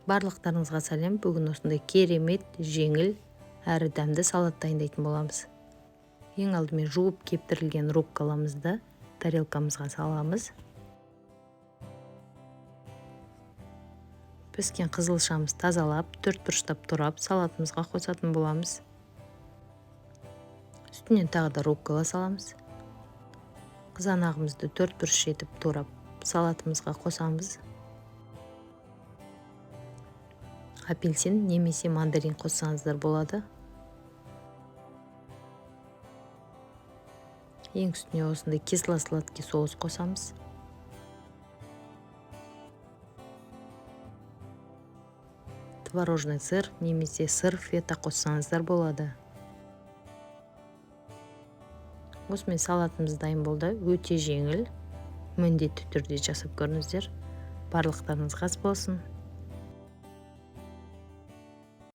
Барлықтарыңызға сәлем. Бүгін осындай керемет, жеңіл әрі дәмді салат дайындайтын боламыз. Ең алдымен жуып кептірілген рукколамызды тарелкамызға саламыз. Піскен қызылшамыз тазалап, төрт бұрыштап турап салатымызға қосатын боламыз. Үстінен тағы да руккола саламыз. Қызанағымызды төрт бұрыш етіп турап салатымызға қосамыз. Апельсин немесе мандарин қоссаңыздар болады. Ең үстіне осындай кисло-сладкий соус қосамыз. Творожный сыр немесе сыр фета қоссаңыздар болады. Осымен салатымыз дайын болды. Өте жеңіл, міндетті түрде жасап көріңіздер. Барлықтарыңыз ас болсын.